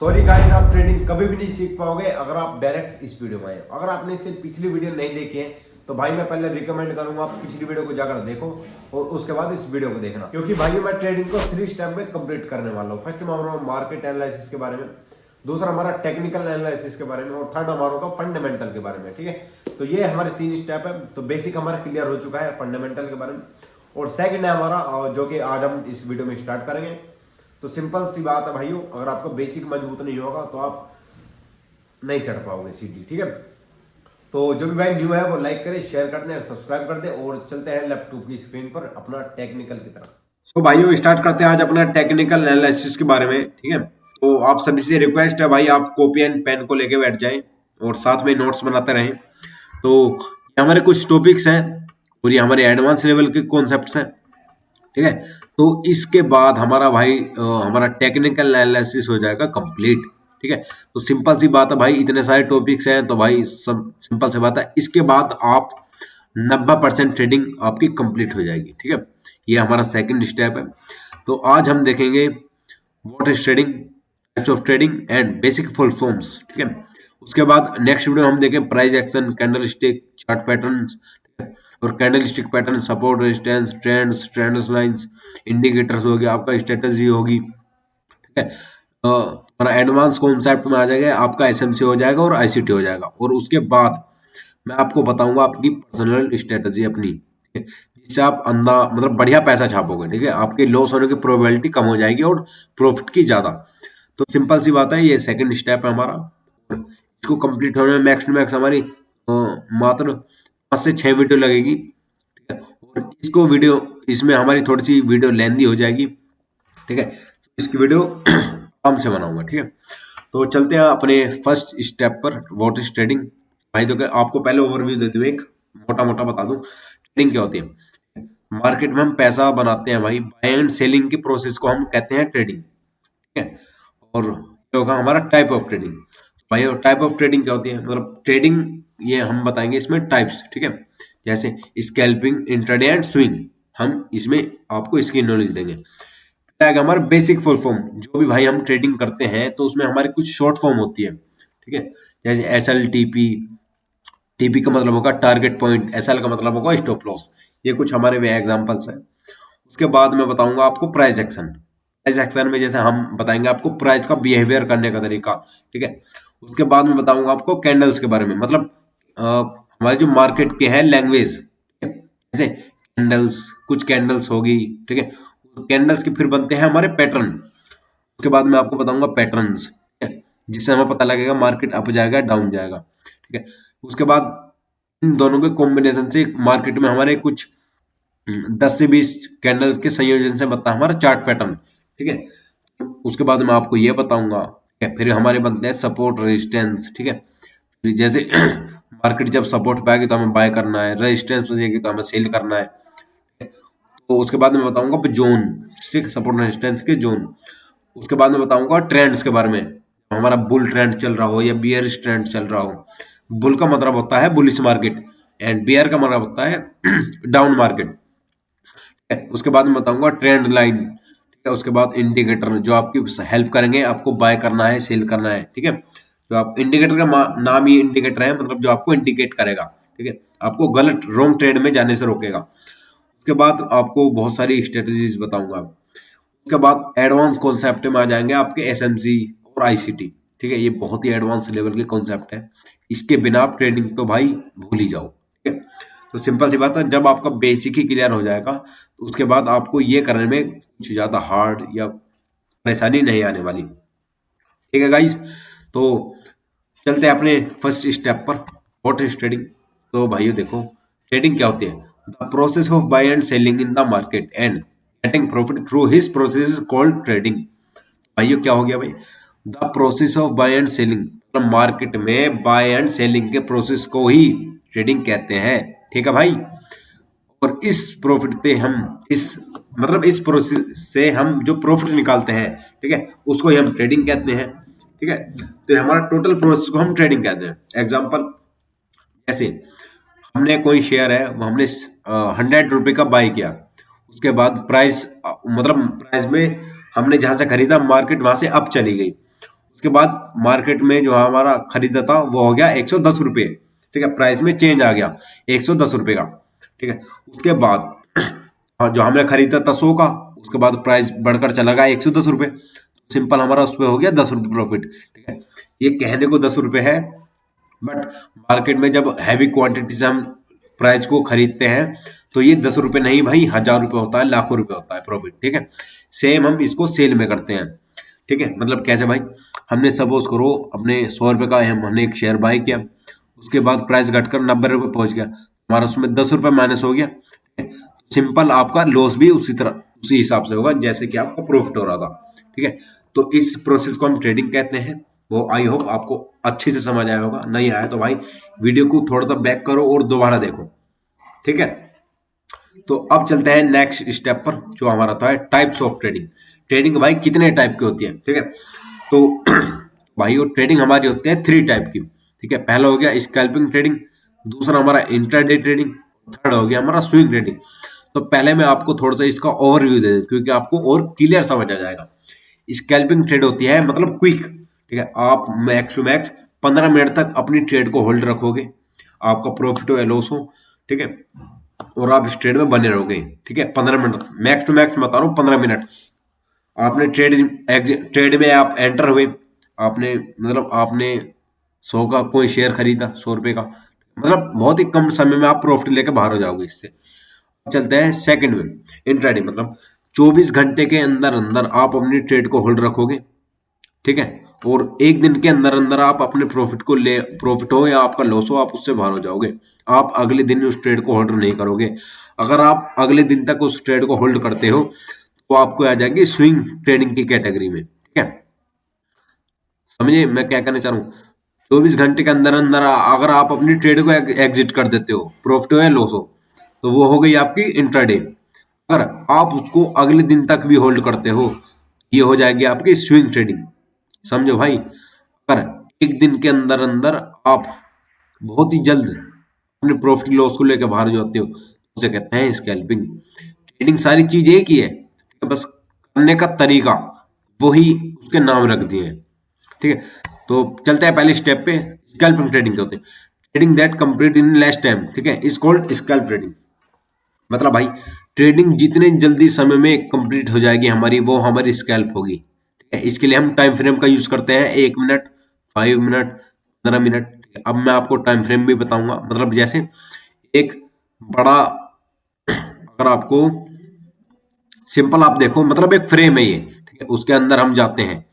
Sorry guys, आप trading कभी भी नहीं सीख पाओगे अगर आप डायरेक्ट इस वीडियो में आए। अगर आपने इससे पिछली वीडियो नहीं देखी है तो भाई मैं पहले रिकमेंड करूंगा आप पिछली वीडियो को जाकर देखो और उसके बाद इस वीडियो को देखना, क्योंकि भाइयों मैं ट्रेडिंग को 3 स्टेप में कंप्लीट करने वाला हूँ। फर्स्ट में हमारा मार्केट एनालिसिस के बारे में, दूसरा हमारा टेक्निकल एनालिसिस के बारे में और थर्ड हमारा होगा फंडामेंटल के बारे में। ठीक है, तो ये हमारे 3 स्टेप है। तो बेसिक हमारा क्लियर हो चुका है फंडामेंटल के बारे में, और सेकंड है हमारा जो कि आज हम इस वीडियो में स्टार्ट करेंगे। तो सिंपल सी बात है भाइयों, अगर आपका बेसिक मजबूत नहीं होगा तो आप नहीं चढ़ पाओगे सीढ़ी। ठीक है, तो जो भी भाई न्यू है वो लाइक करे, शेयर कर दे, सब्सक्राइब कर दे, और चलते हैं लैपटॉप की स्क्रीन पर अपना टेक्निकल की तरफ। तो भाइयों स्टार्ट करते हैं आज अपना टेक्निकल एनालिसिस के बारे में। ठीक है, तो आप सभी से रिक्वेस्ट है भाई, आप कॉपी एंड पेन को लेके बैठ जाएं और साथ में नोट्स बनाते रहें। तो ये हमारे कुछ टॉपिक्स हैं और ये हमारे एडवांस लेवल के कॉन्सेप्ट्स हैं। ठीक है, तो इसके बाद हमारा भाई हमारा टेक्निकल एनालिसिस हो जाएगा कंप्लीट। ठीक है, तो सिंपल सी बात है भाई, इतने सारे टॉपिक्स हैं तो भाई सब सिंपल सी बात है, इसके बाद आप 90% ट्रेडिंग आपकी कंप्लीट हो जाएगी। ठीक है, ये हमारा सेकंड स्टेप है। तो आज हम देखेंगे what is trading, types of trading and basic full forms. ठीक है, उसके बाद नेक्स्ट वीडियो हम देखें price action, candle stick, chart patterns और candle stick pattern, support resistance, trends, trends lines, indicators हो गया, आपका स्ट्रेटजी होगी। ठीक है, और एडवांस कॉन्सेप्ट में आ जाएगा आपका एसएमसी हो जाएगा और आईसीटी हो जाएगा। और उसके बाद मैं आपको बताऊंगा आपकी पर्सनल स्ट्रेटजी अपनी, ठीक है, जिससे आप अंधा मतलब बढ़िया पैसा छापोगे। ठीक है, आपके लॉस होने की प्रोबेबिलिटी कम हो जाएगी और प्रॉफिट की ज्यादा। तो सिंपल सी बात है, ये सेकंड स्टेप है हमारा। और इसको कंप्लीट होने में मैक्स टू मैक्स हमारी मात्र 5 से 6 वीडियो लगेगी। ठीक है, और इसको वीडियो इसमें हमारी थोड़ी सी वीडियो लेंदी हो जाएगी। ठीक है, इसकी वीडियो आराम से बनाऊंगा। ठीक है, तो चलते हैं अपने फर्स्ट स्टेप पर, व्हाट इज ट्रेडिंग। भाई तो आपको पहले ओवरव्यू दे दूं, एक मोटा मोटा बता दूं ट्रेडिंग क्या होती है। मार्केट में हम पैसा बनाते हैं भाई, बाय एंड सेलिंग की प्रोसेस को हम कहते हैं ट्रेडिंग। ठीक है, और ये होगा हमारा टाइप ऑफ ट्रेडिंग। भाई टाइप ऑफ ट्रेडिंग क्या होती है, मतलब ट्रेडिंग ये हम बताएंगे इसमें टाइप्स। ठीक है, जैसे स्कैल्पिंग, इंट्राडे एंड स्विंग, हम इसमें आपको इसकी नॉलेज देंगे। हमारा बेसिक फुल फॉर्म, जो भी भाई हम ट्रेडिंग करते हैं तो उसमें हमारी कुछ शॉर्ट फॉर्म होती है। ठीक है, जैसे S L T P, TP का मतलब होगा टारगेट पॉइंट, एस एल का मतलब होगा स्टॉप लॉस। ये कुछ हमारे में एग्जांपल्स हैं। उसके बाद मैं बताऊंगा आपको प्राइस एक्शन। प्राइस एक्शन में जैसे हम बताएंगे आपको प्राइस का बिहेवियर करने का तरीका। ठीक है, उसके बाद में बताऊंगा आपको कैंडल्स के बारे में, मतलब हमारे जो मार्केट के हैं लैंग्वेज, जैसे कैंडल्स, कुछ कैंडल्स होगी। ठीक है, कैंडल्स के फिर बनते हैं हमारे पैटर्न। उसके बाद मैं आपको बताऊंगा पैटर्न्स, जिससे हमें पता लगेगा मार्केट अप जाएगा डाउन जाएगा। ठीक है, उसके बाद इन दोनों के कॉम्बिनेशन से मार्केट में हमारे कुछ 10 से 20 कैंडल्स के संयोजन से बनता है हमारा चार्ट पैटर्न। ठीक है, उसके बाद मैं आपको ये बताऊंगा। ठीक है, फिर हमारे बनते हैं सपोर्ट रेजिस्टेंस। ठीक है, फिर जैसे मार्केट जब सपोर्ट पे आएगी तो हमें बाय करना है, रेजिस्टेंस पे जाएगी तो हमें सेल करना है। तो उसके बाद मैं बताऊंगा जोन, ठीक, सपोर्ट रेजिस्टेंस के जोन। उसके बाद मैं बताऊंगा ट्रेंड्स के बारे में, हमारा बुल ट्रेंड चल रहा हो या बियरिश ट्रेंड चल रहा हो। बुल का मतलब होता है बुलिश मार्केट एंड बियर का मतलब होता है डाउन मार्केट। उसके बाद मैं बताऊंगा ट्रेंड लाइन। ठीक है, उसके बाद इंडिकेटर जो आपकी हेल्प करेंगे आपको बाय करना है सेल करना है। ठीक है, तो आप इंडिकेटर का नाम ही इंडिकेटर है, मतलब जो आपको इंडिकेट करेगा। ठीक है, आपको गलत रॉन्ग ट्रेड में जाने से रोकेगा। उसके बाद आपको बहुत सारी स्ट्रेटजीज बताऊंगा। उसके बाद एडवांस कॉन्सेप्ट में आ जाएंगे आपके एसएमसी और आईसीटी। ठीक है, ये बहुत ही एडवांस लेवल के कॉन्सेप्ट है, इसके बिना आप ट्रेडिंग तो भाई भूल ही जाओ। ठीक है, तो सिंपल सी बात है, जब आपका बेसिक ही क्लियर हो जाएगा तो उसके बाद आपको ये करने में कुछ ज्यादा हार्ड या परेशानी नहीं आने वाली। ठीक है गाइस, तो चलते हैं अपने फर्स्ट स्टेप पर, व्हाट इज ट्रेडिंग। तो भाइयों देखो, ट्रेडिंग क्या होती है, the process of buy and selling in the market and getting profit through his process is called trading. भाइयों क्या हो गया भाई, the process of buy and selling, मतलब मार्केट में बाय एंड सेलिंग के प्रोसेस को ही ट्रेडिंग कहते हैं। ठीक है भाई, और इस प्रॉफिट पे हम इस मतलब इस प्रोसेस से हम जो प्रॉफिट निकालते हैं, ठीक है, उसको ही हम ट्रेडिंग कहते हैं। ठीक है, तो हमारा टोटल प्रोसेस को हम ट्रेडिंग कहते हैं। एग्जांपल, ऐसे हमने कोई शेयर है वो हमने 100 रुपए का बाय किया, उसके बाद प्राइस मतलब प्राइस में हमने जहां से खरीदा मार्केट वहां से अप चली गई, उसके बाद मार्केट में जो हमारा खरीदा था वो हो गया 110 रुपये, ठीक है, प्राइस में चेंज आ गया 110 रुपये का, ठीक है। उसके बाद हाँ, जो हमने खरीदा था 100 का, उसके बाद प्राइस बढ़कर चला गया 110 रुपये, सिंपल हमारा उस पर हो गया 10 रुपये प्रॉफिट, ठीक है। ये कहने को 10 रुपये है, बट मार्केट में जब हैवी क्वांटिटी से हम प्राइस को खरीदते हैं तो ये 10 रुपये नहीं भाई, 1000 रुपये होता है, लाखों रुपए होता है प्रॉफिट, ठीक है। सेम हम इसको सेल में करते हैं, ठीक है। मतलब कैसे भाई, हमने सपोज करो अपने 100 रुपये का हमने एक शेयर बाय किया, उसके बाद प्राइस घटकर 90 रुपये पहुंच गया, हमारा उसमें 10 रुपये माइनस हो गया, सिंपल आपका लॉस भी उसी तरह उसी हिसाब से होगा जैसे कि आपका प्रॉफिट हो रहा था, ठीक है। तो इस प्रोसेस को हम ट्रेडिंग कहते हैं। वो आई होप आपको अच्छे से समझ आया होगा, नहीं आया तो भाई वीडियो को थोड़ा सा बैक करो और दोबारा देखो, ठीक है। तो अब चलते हैं नेक्स्ट स्टेप पर, जो हमारा था टाइप्स ऑफ ट्रेडिंग। ट्रेडिंग भाई कितने टाइप की होती है, ठीक है। तो भाई वो ट्रेडिंग हमारी होती है 3 टाइप की, ठीक है। पहला हो गया स्कैल्पिंग ट्रेडिंग, दूसरा हमारा इंट्राडे ट्रेडिंग, थर्ड हो गया हमारा स्विंग ट्रेडिंग। तो पहले मैं आपको थोड़ा सा इसका ओवरव्यू दे दूं क्योंकि आपको और क्लियर समझ आ जाएगा। स्कैल्पिंग ट्रेड होती है मतलब क्विक, ठीक है। आप मैक्स टू मैक्स 15 मिनट तक अपनी ट्रेड को होल्ड रखोगे, आपका प्रॉफिट हो या लॉस हो, ठीक है, और आप इस ट्रेड में बने रहोगे, ठीक है। 15 मिनट मैक्स टू मैक्स बता रहा हूँ, 15 मिनट। आपने ट्रेड में आप एंटर हुए, आपने मतलब आपने 100 का कोई शेयर खरीदा, 100 रुपए का, मतलब बहुत ही कम समय में आप प्रॉफिट लेकर बाहर हो जाओगे इससे। चलते हैं सेकंड में, इंट्राडे, मतलब 24 घंटे के अंदर अंदर आप अपनी ट्रेड को होल्ड रखोगे, ठीक है, और एक दिन के अंदर अंदर आप अपने प्रॉफिट को ले, प्रॉफिट हो या आपका लॉस हो, आप उससे बाहर हो जाओगे। आप अगले दिन उस ट्रेड को होल्ड नहीं करोगे। अगर आप अगले दिन तक उस ट्रेड को होल्ड करते हो तो आपको आ जाएगी स्विंग ट्रेडिंग की कैटेगरी में, ठीक है। समझे मैं क्या कहना चाह रहा हूँ? 24 घंटे के अंदर अंदर अगर आप अपनी ट्रेड को एग्जिट कर देते हो, प्रॉफिट हो या लॉस हो, तो वो हो गई आपकी इंट्राडे। अगर आप उसको अगले दिन तक भी होल्ड करते हो, ये हो जाएगी आपकी स्विंग ट्रेडिंग। समझो भाई, अगर एक दिन के अंदर अंदर आप बहुत ही जल्द अपने प्रॉफिट लॉस को लेकर बाहर हो जाते हो, उसे कहते हैं स्कैल्पिंग। ट्रेडिंग सारी चीज एक ही है, बस करने का तरीका वही उसके नाम रख दिए हैं, ठीक है। तो चलते हैं पहले स्टेप पे, स्कैल्पिंग ट्रेडिंग के होते हैं। Trading that complete in less time, ठीक है, इज कॉल्ड स्कैल्प ट्रेडिंग। मतलब भाई ट्रेडिंग जितने जल्दी समय में कंप्लीट हो जाएगी हमारी, वो हमारी स्कैल्प होगी, ठीक है। इसके लिए हम टाइम फ्रेम का यूज करते हैं, 1 मिनट, 5 मिनट, 15 मिनट। अब मैं आपको टाइम फ्रेम भी बताऊंगा, मतलब जैसे एक बड़ा, अगर आपको सिंपल आप देखो, मतलब एक फ्रेम है ये, ठीक है, उसके अंदर हम जाते हैं।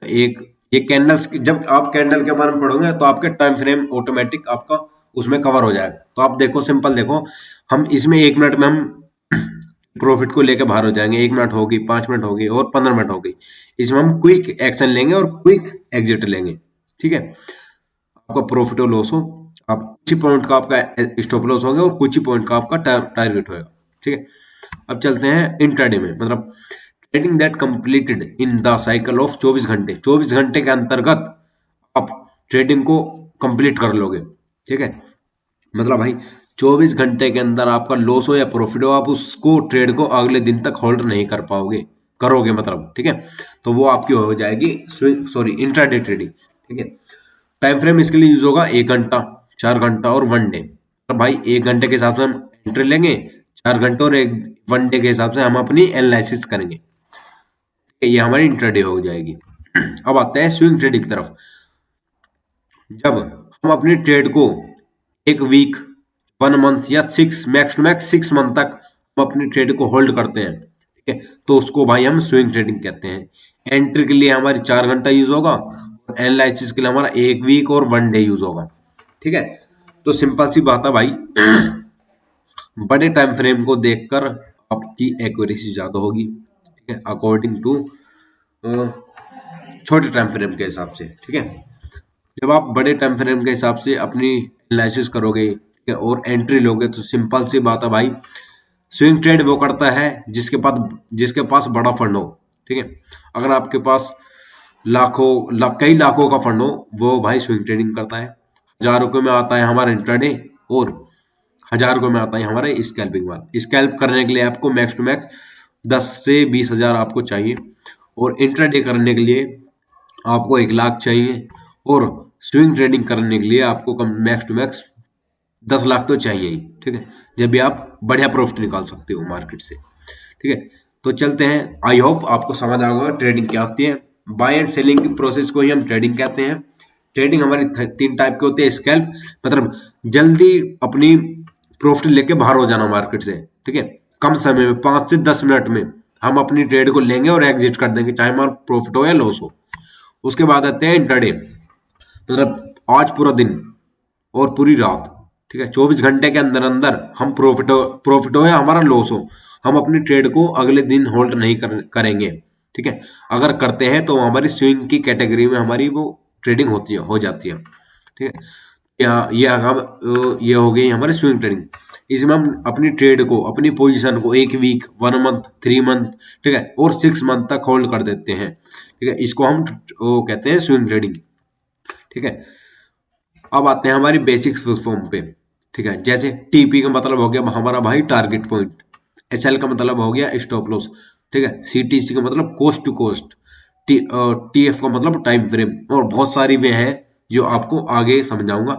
एक ये कैंडल्स, जब आप कैंडल के बारे में पढ़ोगे तो आपके टाइम फ्रेम ऑटोमेटिक आपका उसमें कवर हो जाएगा। तो आप देखो, सिंपल देखो, हम इसमें 1 मिनट में हम प्रॉफिट को लेकर बाहर हो जाएंगे। 1 मिनट होगी, 5 मिनट होगी और 15 मिनट होगी। इसमें हम क्विक एक्शन लेंगे और क्विक एग्जिट लेंगे, ठीक है। आपका प्रॉफिट हो लॉस हो, आप कुछ ही पॉइंट का आपका स्टॉप लॉस होगा और कुछ ही पॉइंट का आपका टारगेट होगा, ठीक है। अब चलते हैं इंट्राडे में, मतलब trading that completed in the cycle of 24 घंटे। 24 घंटे के अंतर्गत आप ट्रेडिंग को कंप्लीट कर लोगे, ठीक है। मतलब भाई 24 घंटे के अंदर आपका लॉस हो या प्रॉफिट हो, आप उसको ट्रेड को अगले दिन तक होल्ड नहीं कर पाओगे, करोगे मतलब, ठीक है। तो वो आपकी हो जाएगी इंट्राडे ट्रेडिंग, ठीक है। टाइम फ्रेम इसके लिए यूज होगा 1 घंटा, 4 घंटा और 1 डे। तो भाई 1 घंटे के हिसाब से हम एंट्री लेंगे, 4 घंटे और 1 डे के हिसाब से हम अपनी एनालिसिस करेंगे, ये हमारी इंट्राडे हो जाएगी। अब आते हैं स्विंग ट्रेडिंग की तरफ। जब हम अपनी ट्रेड को 1 वीक, 1 मंथ या 6 मैक्स तक हम अपनी ट्रेड को होल्ड करते हैं, ठीक है, तो उसको भाई हम स्विंग ट्रेडिंग कहते हैं। एंट्री के लिए हमारी 4 घंटा यूज होगा, एनालिसिस के लिए हमारा 1 वीक और 1 डे यूज होगा, ठीक है। तो सिंपल सी बात है भाई, बड़े टाइम फ्रेम को देखकर आपकी एक्यूरेसी ज्यादा होगी, ठीक है, अकॉर्डिंग टू छोटे टाइम फ्रेम के हिसाब से, ठीक है। जब आप बड़े टाइम फ्रेम के हिसाब से अपनी एनालिसिस करोगे, ठीक है, और एंट्री लोगे, तो सिंपल सी बात है भाई, स्विंग ट्रेड वो करता है जिसके पास बड़ा फंड हो, ठीक है। अगर आपके पास कई लाखों का फंड हो, वो भाई स्विंग ट्रेडिंग करता है। 1000 रुपये में आता है हमारा इंट्राडे, और 1000 रुपये में आता है हमारा स्कैल्पिंग वाला। स्कैल्प करने के लिए आपको मैक्स टू मैक्स 10 से 20 हजार आपको चाहिए, और इंट्राडे करने के लिए आपको 1 लाख चाहिए, और स्विंग ट्रेडिंग करने के लिए आपको कम मैक्स टू मैक्स 10 लाख तो चाहिए ही, ठीक है, जब भी आप बढ़िया प्रॉफिट निकाल सकते हो मार्केट से, ठीक है। तो चलते हैं, आई होप आपको समझ आ गया ट्रेडिंग क्या होती है। बाय एंड सेलिंग की प्रोसेस को ही हम ट्रेडिंग कहते हैं। ट्रेडिंग हमारी 3 टाइप के होते हैं। स्कैल्प मतलब जल्दी अपनी प्रॉफिट लेके बाहर हो जाना मार्केट से, ठीक है, कम समय में 5 से 10 मिनट में हम अपनी ट्रेड को लेंगे और एग्जिट कर देंगे, चाहे हमारा प्रॉफिट हो या लॉस हो। उसके बाद आते हैं इंट्राडे, मतलब आज पूरा दिन और पूरी रात, ठीक है, 24 घंटे के अंदर अंदर हम प्रॉफिट हो या हमारा लॉस हो, हम अपनी ट्रेड को अगले दिन होल्ड नहीं करेंगे, ठीक है। अगर करते हैं तो हमारी स्विंग की कैटेगरी में हमारी वो ट्रेडिंग होती है, हो जाती है, ठीक है। ये हो गई हमारी स्विंग ट्रेडिंग। इसमें हम अपनी ट्रेड को, अपनी पोजीशन को 1 वीक, 1 मंथ, 3 मंथ, ठीक है, और 6 मंथ तक होल्ड कर देते हैं, ठीक है। इसको हम वो कहते हैं स्विंग ट्रेडिंग, ठीक है। अब आते हैं हमारी बेसिक फॉर्म पे, ठीक है। जैसे टीपी का मतलब हो गया हमारा भाई टारगेट पॉइंट, एसएल का मतलब हो गया स्टॉप लॉस, ठीक है, सीटीसी का मतलब कोस्ट टू कोस्ट, टीएफ का मतलब टाइम फ्रेम, और बहुत सारी वे हैं जो आपको आगे समझाऊंगा।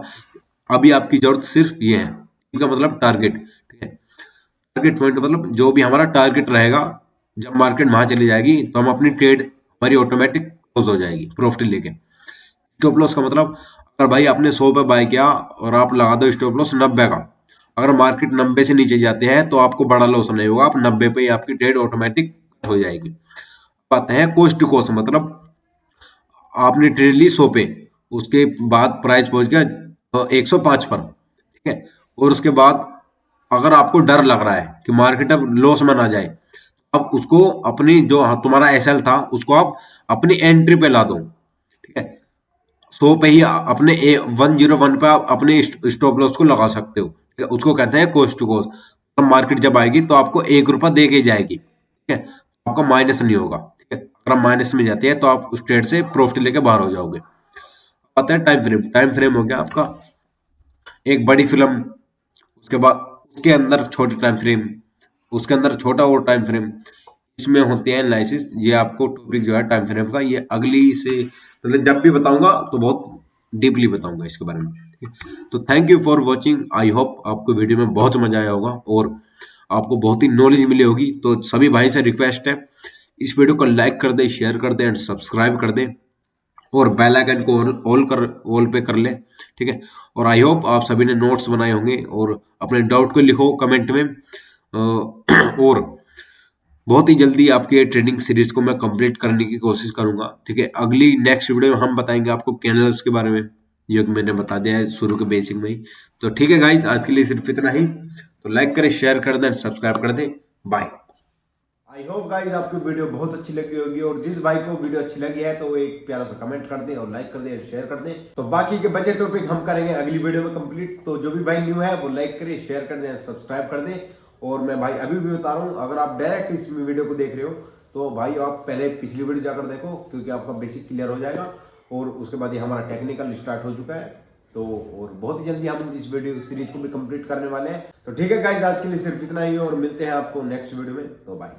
अभी आपकी जरूरत सिर्फ ये है, इनका मतलब टारगेट, ठीक है। टारगेट पॉइंट मतलब जो भी हमारा टारगेट रहेगा, जब मार्केट वहां चली जाएगी तो हम अपनी ट्रेड हमारी ऑटोमेटिक क्लोज हो जाएगी प्रॉफिट लेके। स्टॉप लॉस का मतलब, अगर भाई आपने 100 पे बाय किया और आप लगा दो स्टॉप लॉस 90 का, अगर मार्केट 90 से नीचे जाते हैं तो आपको बड़ा लॉस नहीं होगा, आप 90 पे ही आपकी ट्रेड ऑटोमेटिक हो जाएगी। आते हैं कोस्ट टू कोस्ट, मतलब आपने ट्रेड ली 100 पे, उसके बाद प्राइस पहुंच गया 105 पर, ठीक है, और उसके बाद अगर आपको डर लग रहा है कि मार्केट अब लॉस में ना जाए, अब उसको अपनी जो तुम्हारा एसएल था उसको आप अपनी एंट्री पे ला दो, ठीक है। 100 पे ही अपने 101 पे आप अपने स्टॉप लॉस को लगा सकते हो, ठीक है? उसको कहते हैं कोस्ट टू कोस्ट। तो मार्केट जब आएगी तो आपको 1 रुपया दे के जाएगी, ठीक है, आपका माइनस नहीं होगा, ठीक है। अगर आप माइनस में जाती है तो आप उस ट्रेड से प्रॉफिट लेके बाहर हो जाओगे। आता है टाइम फ्रेम। टाइम फ्रेम हो गया आपका एक बड़ी फिल्म, उसके बाद उसके अंदर छोटे टाइम फ्रेम, उसके अंदर छोटा और टाइम फ्रेम, इसमें होते हैं एनालिसिस। ये आपको टॉपिक जो है टाइम फ्रेम का, ये अगली से मतलब जब भी बताऊंगा तो बहुत डीपली बताऊंगा इसके बारे में, ठीक है? तो thank you for watching, I hope आपको वीडियो में बहुत मजा आया होगा और आपको बहुत ही नॉलेज मिली होगी। तो सभी भाई से रिक्वेस्ट है, इस वीडियो को लाइक कर दे, शेयर कर दे एंड सब्सक्राइब कर दे, और बेल आइकन को ऑल पे कर ले, ठीक है। और आई होप आप सभी ने नोट्स बनाए होंगे, और अपने डाउट को लिखो कमेंट में, और बहुत ही जल्दी आपकी ये ट्रेनिंग सीरीज को मैं कंप्लीट करने की कोशिश करूंगा, ठीक है। अगली नेक्स्ट वीडियो में हम बताएंगे आपको कैंडल्स के बारे में, जो कि मैंने बता दिया है शुरू के बेसिक में ही। तो ठीक है गाइस, आज के लिए सिर्फ इतना ही। तो लाइक करें, शेयर कर दें, सब्सक्राइब कर दें। बाय। आई होप गाइस आपको वीडियो बहुत अच्छी लगी होगी, और जिस भाई को वीडियो अच्छी लगी है तो वो एक प्यारा सा कमेंट कर दें और लाइक कर दें और शेयर कर दें। तो बाकी के बचे टॉपिक हम करेंगे अगली वीडियो में कंप्लीट। तो जो भी भाई न्यू है वो लाइक करें, शेयर कर दें, सब्सक्राइब कर दें। और मैं भाई अभी भी बता रहा हूँ, अगर आप डायरेक्ट इस वीडियो को देख रहे हो तो भाई आप पहले पिछली वीडियो जाकर देखो, क्योंकि आपका बेसिक क्लियर हो जाएगा। और उसके बाद ये हमारा टेक्निकल स्टार्ट हो चुका है, तो और बहुत ही जल्दी हम इस वीडियो सीरीज को भी कंप्लीट करने वाले हैं। तो ठीक है गाइस, आज के लिए सिर्फ इतना ही, और मिलते हैं आपको नेक्स्ट वीडियो में। तो बाय।